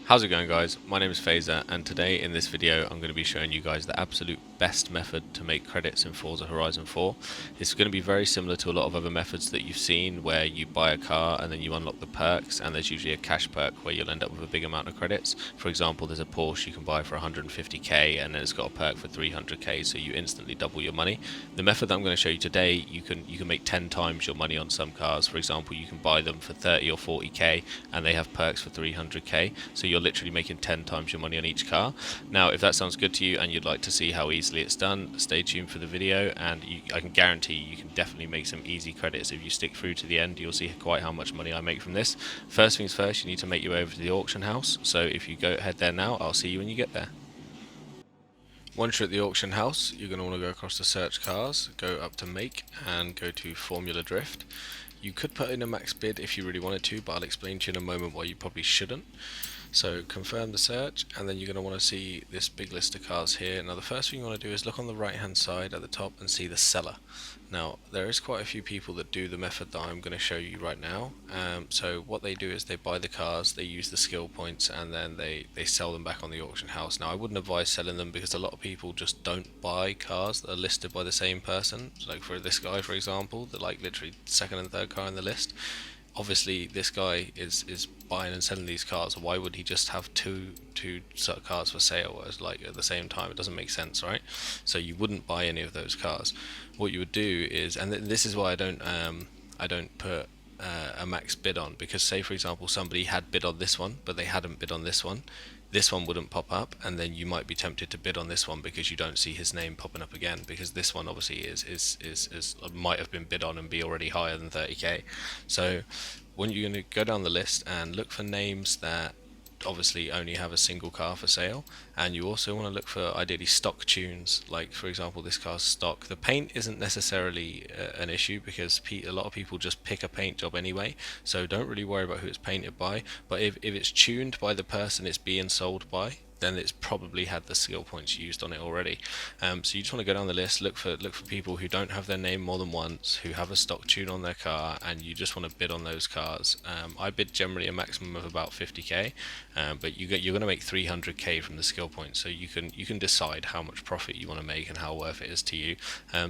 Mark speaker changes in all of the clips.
Speaker 1: How's it going, guys? My name is FazeR, and today in this video I'm going to be showing you guys the absolute best method to make credits in Forza Horizon 4. It's going to be very similar to a lot of other methods that you've seen where you buy a car and then you unlock the perks, and there's usually a cash perk where you'll end up with a big amount of credits. For example, there's a Porsche you can buy for 150k and then it's got a perk for 300k, so you instantly double your money. The method that I'm going to show you today, you can make 10 times your money on some cars. For example, you can buy them for 30 or 40k and they have perks for 300k, so you're literally making 10 times your money on each car. Now, if that sounds good to you and you'd like to see how easily it's done, stay tuned for the video, and I can guarantee you can definitely make some easy credits. If you stick through to the end, you'll see quite how much money I make from this. First things first, you need to make your way over to the auction house, so if you go ahead there now, I'll see you when you get there. Once you're at the auction house, you're going to want to go across to search cars, go up to make, and go to Formula Drift. You could put in a max bid if you really wanted to, but I'll explain to you in a moment why you probably shouldn't. So confirm the search, and then you're going to want to see this big list of cars here. Now the first thing you want to do is look on the right hand side at the top and see the seller. Now there is quite a few people that do the method that I'm going to show you right now. So what they do is they buy the cars, they use the skill points, and then they sell them back on the auction house. Now I wouldn't advise selling them because a lot of people just don't buy cars that are listed by the same person. So like for this guy, for example, they're like literally second and third car in the list. Obviously this guy is buying and selling these cars. Why would he just have two sort of cars for sale as like at the same time? It doesn't make sense, right? So you wouldn't buy any of those cars. What you would do is, and this is why I don't put a max bid on, because say for example somebody had bid on this one but they hadn't bid on this one, this one wouldn't pop up, and then you might be tempted to bid on this one because you don't see his name popping up again, because this one obviously is might have been bid on and be already higher than 30k. So when you're going to go down the list and look for names that obviously only have a single car for sale, and you also want to look for ideally stock tunes. Like for example this car's stock. The paint isn't necessarily an issue because a lot of people just pick a paint job anyway, so don't really worry about who it's painted by. But if it's tuned by the person it's being sold by, then it's probably had the skill points used on it already. So you just want to go down the list, look for people who don't have their name more than once, who have a stock tune on their car, and you just want to bid on those cars. I bid generally a maximum of about 50k, but you're going to make 300k from the skill points, so you can decide how much profit you want to make and how worth it is to you.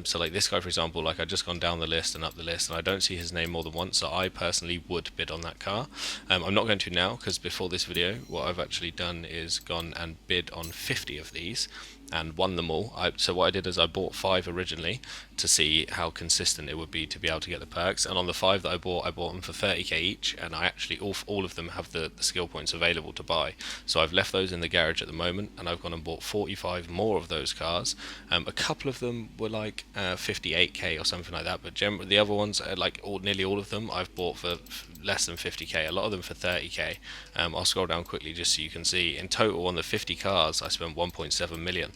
Speaker 1: So like this guy, for example, like I just gone down the list and up the list, and I don't see his name more than once, so I personally would bid on that car. I'm not going to now, because before this video what I've actually done is gone and bid on 50 of these and won them all. So what I did is I bought 5 originally to see how consistent it would be to be able to get the perks, and on the 5 that I bought them for 30k each, and I actually all of them have the skill points available to buy. So I've left those in the garage at the moment, and I've gone and bought 45 more of those cars. A couple of them were like 58k or something like that, but the other ones, nearly all of them, I've bought for less than 50k, a lot of them for 30k. I'll scroll down quickly just so you can see. In total on the 50 cars I spent 1.7 million.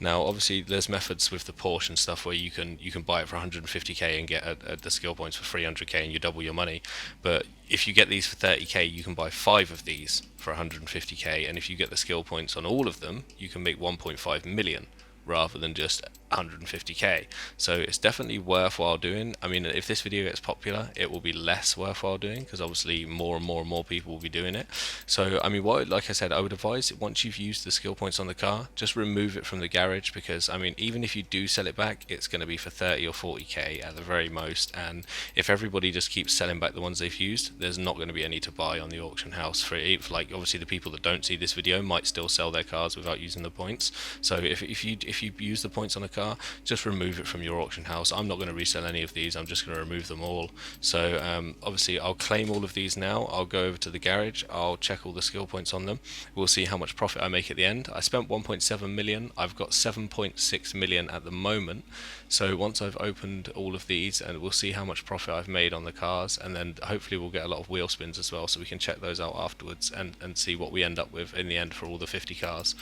Speaker 1: Now obviously there's methods with the Porsche and stuff where you can buy it for 150k and get the skill points for 300k and you double your money, but if you get these for 30k you can buy 5 of these for 150k, and if you get the skill points on all of them you can make 1.5 million rather than just 150k. So it's definitely worthwhile doing. I mean, if this video gets popular it will be less worthwhile doing because obviously more and more people will be doing it. So I mean, like I said, I would advise once you've used the skill points on the car, just remove it from the garage, because I mean even if you do sell it back it's going to be for 30 or 40k at the very most, and if everybody just keeps selling back the ones they've used there's not going to be any to buy on the auction house for it. Like obviously the people that don't see this video might still sell their cars without using the points. So if you use the points on a car, just remove it from your auction house. I'm not going to resell any of these, I'm just going to remove them all. So obviously I'll claim all of these now, I'll go over to the garage, I'll check all the skill points on them, we'll see how much profit I make at the end. I spent 1.7 million, I've got 7.6 million at the moment. So once I've opened all of these, and we'll see how much profit I've made on the cars, and then hopefully we'll get a lot of wheel spins as well so we can check those out afterwards and see what we end up with in the end for all the 50 cars.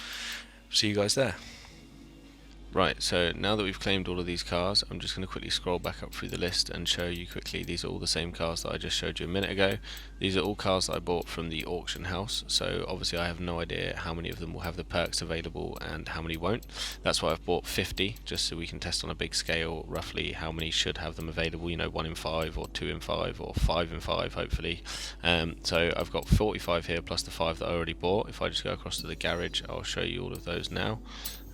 Speaker 1: See you guys there. Right, so now that we've claimed all of these cars, I'm just going to quickly scroll back up through the list and show you quickly. These are all the same cars that I just showed you a minute ago. These are all cars that I bought from the auction house, so obviously I have no idea how many of them will have the perks available and how many won't. That's why I've bought 50, just so we can test on a big scale roughly how many should have them available, you know, 1 in 5 or 2 in 5 or 5 in 5 hopefully. So I've got 45 here plus the 5 that I already bought. If I just go across to the garage, I'll show you all of those now.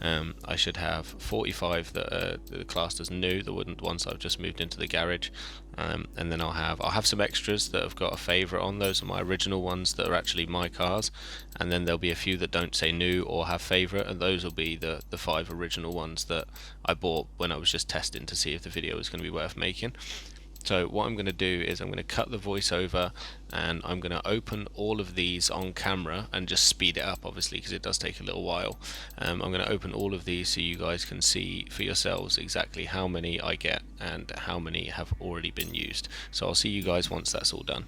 Speaker 1: I should have 45 that are classed as new, the ones I've just moved into the garage, and then I'll have some extras that have got a favourite on. Those are my original ones that are actually my cars, and then there'll be a few that don't say new or have favourite, and those will be the 5 original ones that I bought when I was just testing to see if the video was going to be worth making. So what I'm going to do is I'm going to cut the voiceover and I'm going to open all of these on camera and just speed it up, obviously, because it does take a little while. I'm going to open all of these so you guys can see for yourselves exactly how many I get and how many have already been used. So I'll see you guys once that's all done.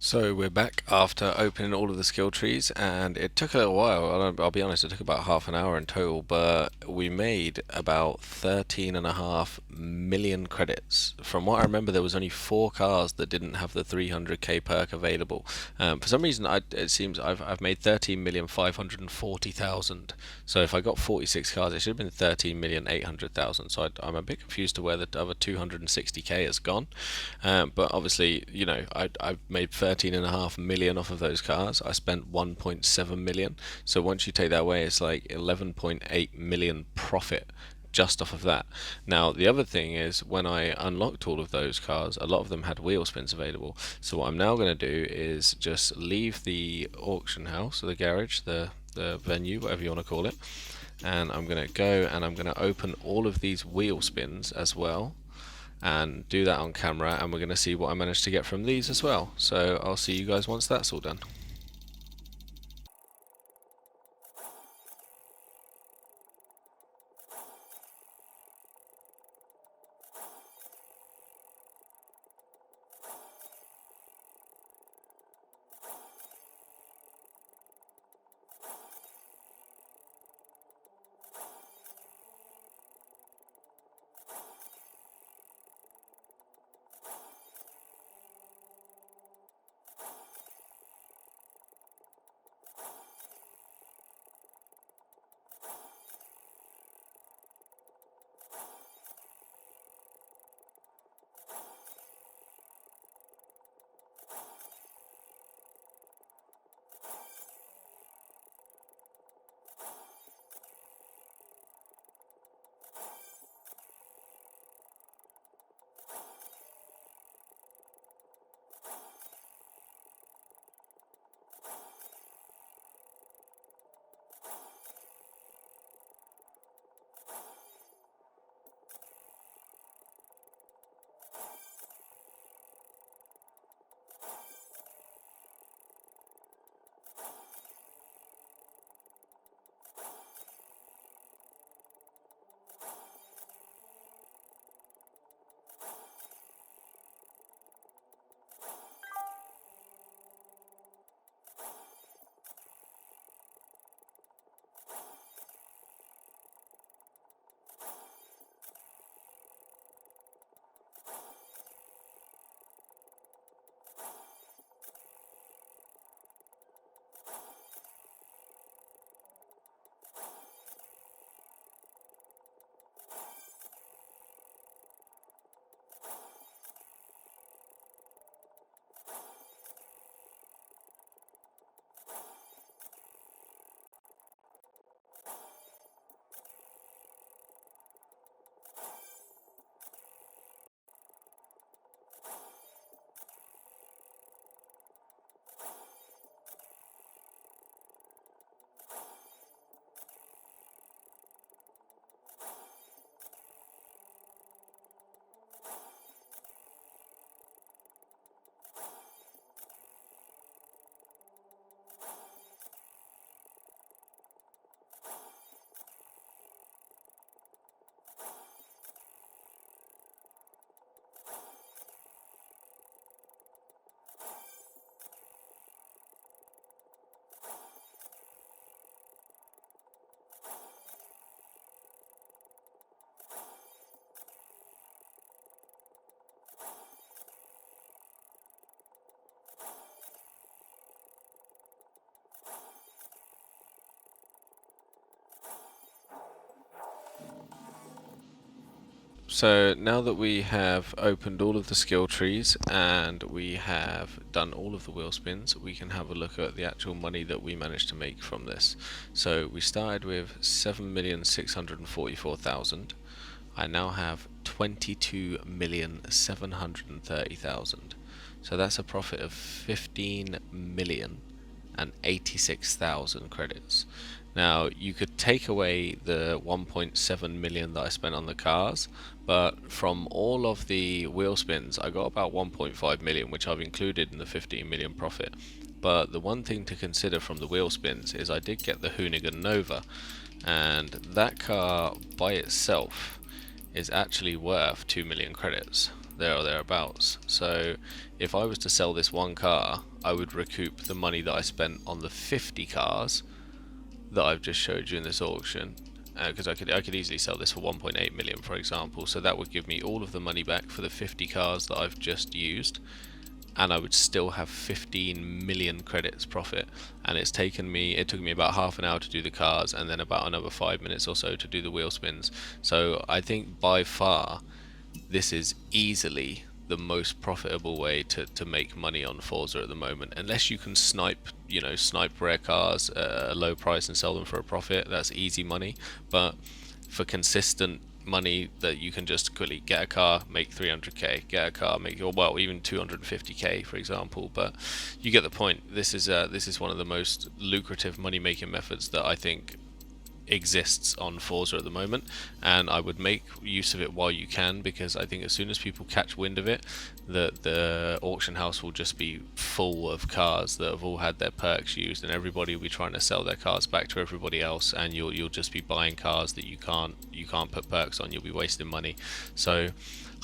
Speaker 1: So we're back after opening all of the skill trees, and it took a little while. I'll be honest, it took about half an hour in total, but we made about 13.5 million credits. From what I remember, there was only 4 cars that didn't have the 300k perk available. For some reason, it seems I've made 13,540,000. So if I got 46 cars, it should have been 13,800,000. So I'm a bit confused to where the other 260k has gone. But obviously, you know, I've made 13.5 million off of those cars. I spent 1.7 million. So once you take that away, it's like 11.8 million profit just off of that. Now, the other thing is when I unlocked all of those cars, a lot of them had wheel spins available. So what I'm now going to do is just leave the auction house, or the garage, the venue, whatever you want to call it, and I'm going to go and I'm going to open all of these wheel spins as well, and do that on camera, and we're going to see what I managed to get from these as well. So I'll see you guys once that's all done. So now that we have opened all of the skill trees and we have done all of the wheel spins, we can have a look at the actual money that we managed to make from this. So we started with 7,644,000. I now have 22,730,000. So that's a profit of 15,086,000 credits. Now, you could take away the 1.7 million that I spent on the cars, but from all of the wheel spins, I got about 1.5 million, which I've included in the 15 million profit. But the one thing to consider from the wheel spins is I did get the Hoonigan Nova, and that car by itself is actually worth 2 million credits, there or thereabouts. So if I was to sell this one car, I would recoup the money that I spent on the 50 cars that I've just showed you in this auction, because I could easily sell this for 1.8 million, for example. So that would give me all of the money back for the 50 cars that I've just used, and I would still have 15 million credits profit. And it took me about half an hour to do the cars, and then about another 5 minutes or so to do the wheel spins. So I think by far this is easily the most profitable way to make money on Forza at the moment. Unless you can snipe rare cars at a low price and sell them for a profit, that's easy money. But for consistent money that you can just quickly get a car, make 300k, get a car, make even 250k, for example. But you get the point. This is one of the most lucrative money making methods that I think exists on Forza at the moment, and I would make use of it while you can, because I think as soon as people catch wind of it, the auction house will just be full of cars that have all had their perks used, and everybody will be trying to sell their cars back to everybody else, and you'll just be buying cars that you can't put perks on. You'll be wasting money. So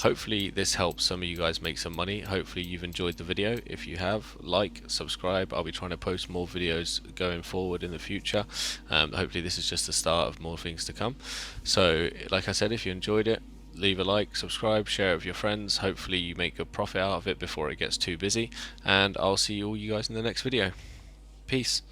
Speaker 1: hopefully this helps some of you guys make some money. Hopefully you've enjoyed the video. If you have, like, subscribe. I'll be trying to post more videos going forward in the future. Hopefully this is just the start of more things to come. So like I said, if you enjoyed it, leave a like, subscribe, share it with your friends. Hopefully you make a profit out of it before it gets too busy, and I'll see all you guys in the next video. Peace.